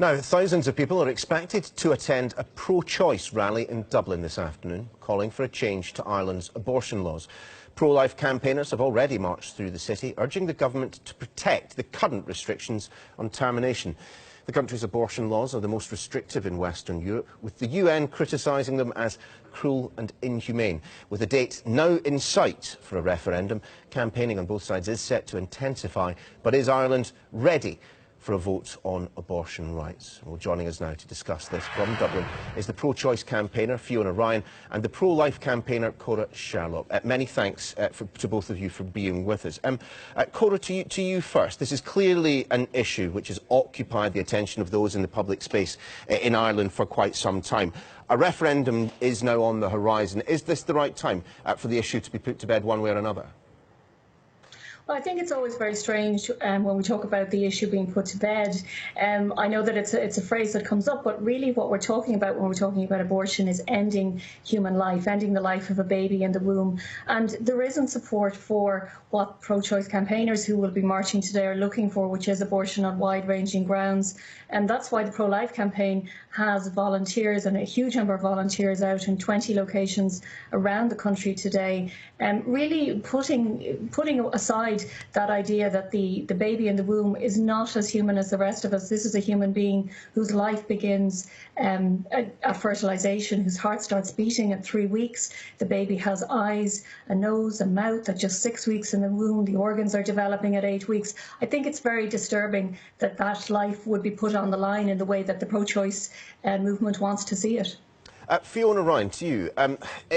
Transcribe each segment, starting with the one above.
Now, thousands of people are expected to attend a pro-choice rally in Dublin this afternoon, calling for a change to Ireland's abortion laws. Pro-life campaigners have already marched through the city, urging the government to protect the current restrictions on termination. The country's abortion laws are the most restrictive in Western Europe, with the UN criticising them as cruel and inhumane. With a date now in sight for a referendum, campaigning on both sides is set to intensify. But is Ireland ready for a vote on abortion rights? Well, joining us now to discuss this from Dublin is the pro-choice campaigner Fiona Ryan and the pro-life campaigner Cora Sherlock. Many thanks to both of you for being with us. Cora, to you first. This is clearly an issue which has occupied the attention of those in the public space in Ireland for quite some time. A referendum is now on the horizon. Is this the right time for the issue to be put to bed one way or another? Well, I think it's always very strange when we talk about the issue being put to bed. I know that it's a phrase that comes up, but really what we're talking about when we're talking about abortion is ending human life, ending the life of a baby in the womb. And there isn't support for what pro-choice campaigners who will be marching today are looking for, which is abortion on wide-ranging grounds. And that's why the pro-life campaign has volunteers, and a huge number of volunteers out in 20 locations around the country today, really putting aside that idea that the baby in the womb is not as human as the rest of us. This is a human being whose life begins at fertilization, whose heart starts beating at 3 weeks. The baby has eyes, a nose, a mouth at just 6 weeks in the womb. The organs are developing at 8 weeks. I think it's very disturbing that that life would be put on the line in the way that the pro-choice movement wants to see it. Fiona Ryan, to you.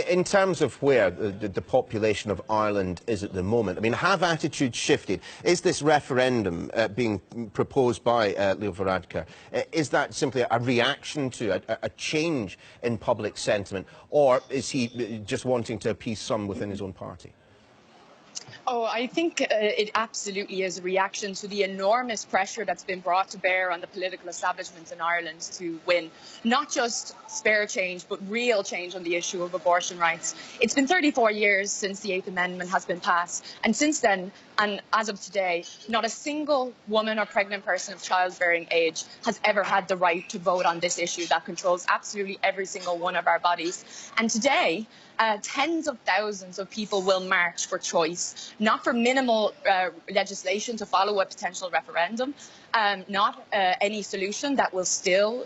In terms of where the population of Ireland is at the moment, I mean, have attitudes shifted? Is this referendum being proposed by Leo Varadkar, is that simply a reaction to a change in public sentiment, or is he just wanting to appease some within his own party? Oh, I think it absolutely is a reaction to the enormous pressure that's been brought to bear on the political establishment in Ireland to win not just spare change, but real change on the issue of abortion rights. It's been 34 years since the 8th Amendment has been passed, and since then, and as of today, not a single woman or pregnant person of childbearing age has ever had the right to vote on this issue that controls absolutely every single one of our bodies. And today, tens of thousands of people will march for choice, not for minimal legislation to follow a potential referendum, not any solution that will still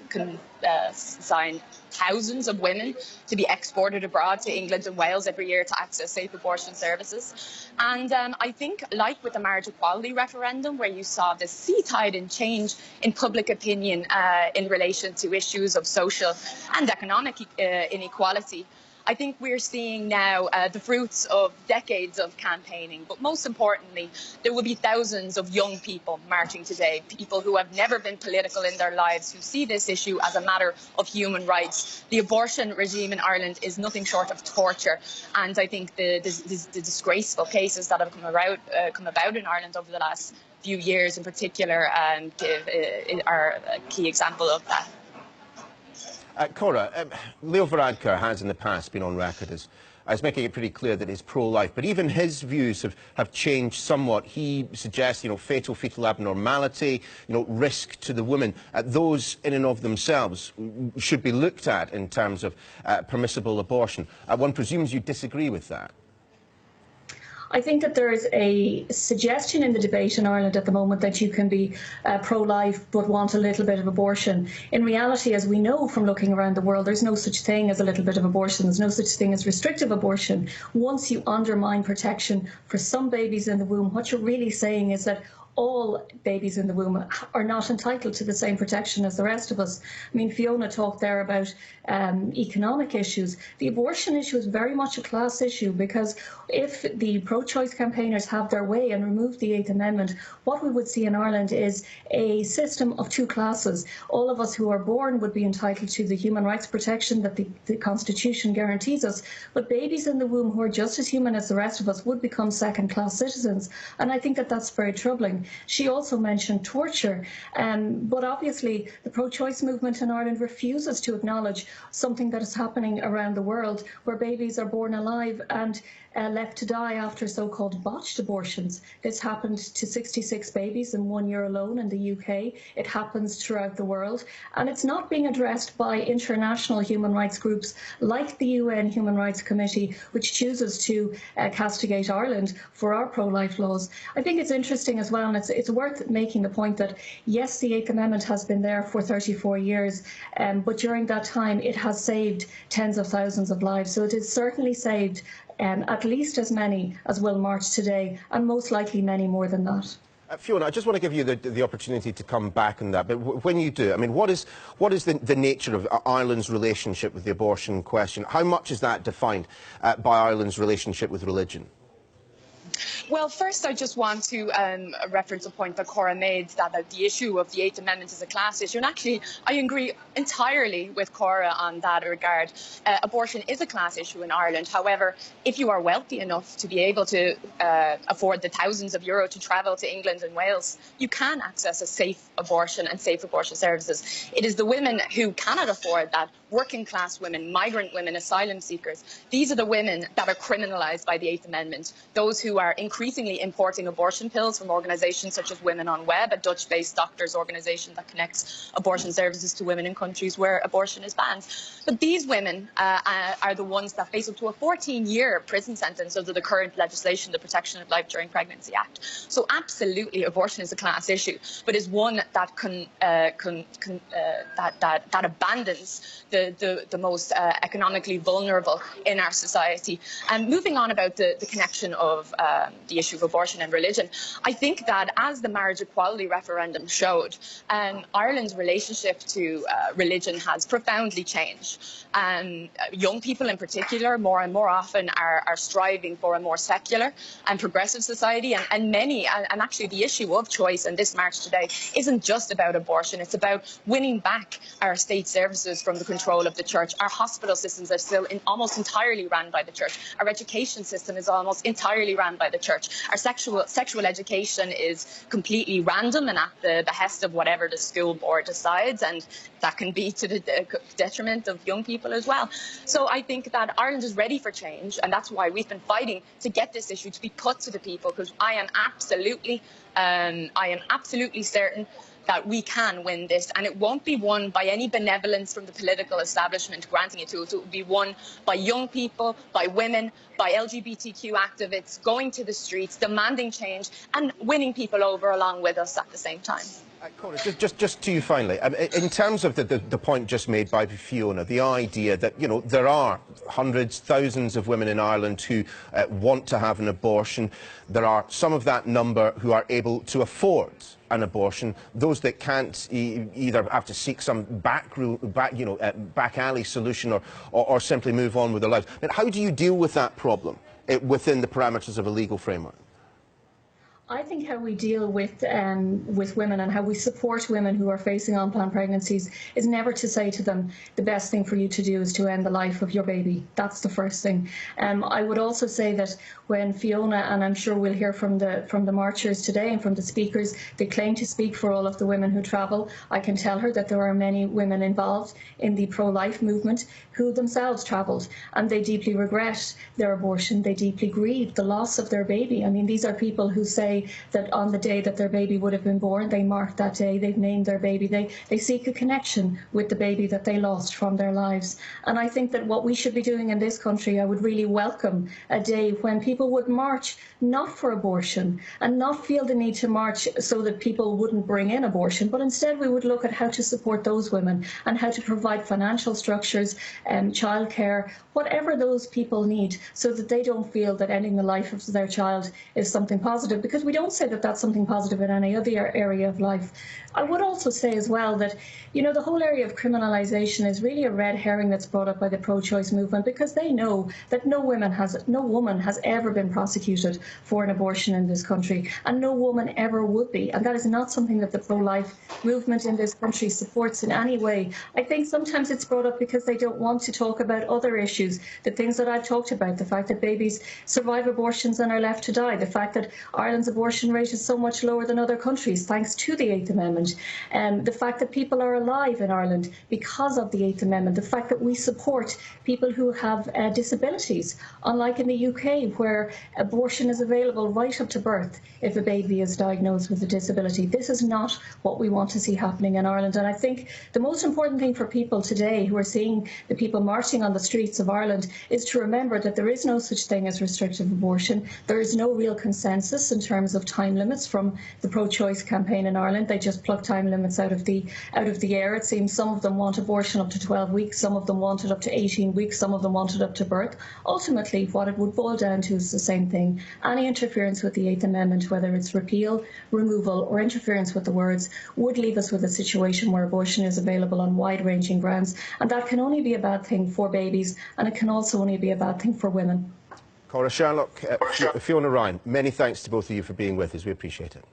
consign thousands of women to be exported abroad to England and Wales every year to access safe abortion services. And I think, like with the marriage equality referendum, where you saw this sea tide in change in public opinion in relation to issues of social and economic inequality, I think we're seeing now the fruits of decades of campaigning, but most importantly, there will be thousands of young people marching today, people who have never been political in their lives, who see this issue as a matter of human rights. The abortion regime in Ireland is nothing short of torture, and I think the disgraceful cases that have come about in Ireland over the last few years in particular are a key example of that. Cora, Leo Varadkar has in the past been on record as making it pretty clear that he's pro-life, but even his views have changed somewhat. He suggests, fatal fetal abnormality, risk to the woman. Those in and of themselves should be looked at in terms of permissible abortion. One presumes you disagree with that. I think that there is a suggestion in the debate in Ireland at the moment that you can be pro-life but want a little bit of abortion. In reality, as we know from looking around the world, there's no such thing as a little bit of abortion. There's no such thing as restrictive abortion. Once you undermine protection for some babies in the womb, what you're really saying is that all babies in the womb are not entitled to the same protection as the rest of us. I mean, Fiona talked there about economic issues. The abortion issue is very much a class issue, because if the pro-choice campaigners have their way and remove the 8th Amendment, what we would see in Ireland is a system of two classes. All of us who are born would be entitled to the human rights protection that the Constitution guarantees us, but babies in the womb who are just as human as the rest of us would become second-class citizens. And I think that that's very troubling. She also mentioned torture, but obviously the pro-choice movement in Ireland refuses to acknowledge something that is happening around the world, where babies are born alive and left to die after so-called botched abortions. This happened to 66 babies in 1 year alone in the UK. It happens throughout the world, and it's not being addressed by international human rights groups like the UN Human Rights Committee, which chooses to castigate Ireland for our pro-life laws. I think it's interesting as well, and it's worth making the point that yes, the Eighth Amendment has been there for 34 years, but during that time it has saved tens of thousands of lives. So it has certainly saved at least as many as will march today, and most likely many more than that. Fiona, I just want to give you the opportunity to come back on that, but when you do, I mean, what is the nature of Ireland's relationship with the abortion question? How much is that defined by Ireland's relationship with religion? Well, first, I just want to reference a point that Cora made, that the issue of the Eighth Amendment is a class issue. And actually, I agree entirely with Cora on that regard. Abortion is a class issue in Ireland. However, if you are wealthy enough to be able to afford the thousands of euro to travel to England and Wales, you can access a safe abortion and safe abortion services. It is the women who cannot afford that, working class women, migrant women, asylum seekers. These are the women that are criminalised by the Eighth Amendment. Those who are increasingly importing abortion pills from organisations such as Women on Web, a Dutch-based doctors' organisation that connects abortion services to women in countries where abortion is banned. But these women are the ones that face up to a 14-year prison sentence under the current legislation, the Protection of Life During Pregnancy Act. So absolutely, abortion is a class issue, but is one that that abandons the most economically vulnerable in our society. And moving on about the connection of the issue of abortion and religion, I think that as the marriage equality referendum showed, Ireland's relationship to religion has profoundly changed. Young people in particular, more and more often, are striving for a more secular and progressive society, and actually the issue of choice in this march today isn't just about abortion. It's about winning back our state services from the control of the church. Our hospital systems are still almost entirely run by the church. Our education system is almost entirely run by the church. Our sexual education is completely random and at the behest of whatever the school board decides, and that can be to the detriment of young people as well. So I think that Ireland is ready for change, and that's why we've been fighting to get this issue to be put to the people, because I am absolutely certain that we can win this, and it won't be won by any benevolence from the political establishment granting it to us. It will be won by young people, by women, by LGBTQ activists going to the streets, demanding change, and winning people over along with us at the same time. Cora, just to you finally, in terms of the point just made by Fiona, the idea that, you know, there are hundreds, thousands of women in Ireland who want to have an abortion. There are some of that number who are able to afford an abortion. Those that can't either have to seek some back alley solution or simply move on with their lives. But how do you deal with that problem within the parameters of a legal framework? I think how we deal with women and how we support women who are facing unplanned pregnancies is never to say to them, the best thing for you to do is to end the life of your baby. That's the first thing. I would also say that when Fiona, and I'm sure we'll hear from the marchers today and from the speakers, they claim to speak for all of the women who travel. I can tell her that there are many women involved in the pro-life movement who themselves travelled, and they deeply regret their abortion. They deeply grieve the loss of their baby. I mean, these are people who say that on the day that their baby would have been born, they marked that day, they've named their baby, they seek a connection with the baby that they lost from their lives. And I think that what we should be doing in this country, I would really welcome a day when people would march not for abortion and not feel the need to march so that people wouldn't bring in abortion, but instead we would look at how to support those women and how to provide financial structures, childcare, whatever those people need, so that they don't feel that ending the life of their child is something positive, because we don't say that that's something positive in any other area of life. I would also say as well that, you know, the whole area of criminalisation is really a red herring that's brought up by the pro-choice movement, because they know that no woman has ever been prosecuted for an abortion in this country, and no woman ever would be. And that is not something that the pro-life movement in this country supports in any way. I think sometimes it's brought up because they don't want to talk about other issues, the things that I've talked about, the fact that babies survive abortions and are left to die, the fact that Ireland's abortion rate is so much lower than other countries, thanks to the 8th Amendment. The fact that people are alive in Ireland because of the 8th Amendment, the fact that we support people who have disabilities, unlike in the UK where abortion is available right up to birth if a baby is diagnosed with a disability. This is not what we want to see happening in Ireland. And I think the most important thing for people today who are seeing the people marching on the streets of Ireland is to remember that there is no such thing as restrictive abortion. There is no real consensus in terms of time limits from the pro-choice campaign in Ireland. They just pluck time limits out of the air. It seems some of them want abortion up to 12 weeks, some of them want it up to 18 weeks, some of them want it up to birth. Ultimately, what it would boil down to is the same thing. Any interference with the 8th Amendment, whether it's repeal, removal or interference with the words, would leave us with a situation where abortion is available on wide-ranging grounds, and that can only be a bad thing for babies, and it can also only be a bad thing for women. Cora, Sherlock, Fiona Ryan, many thanks to both of you for being with us. We appreciate it.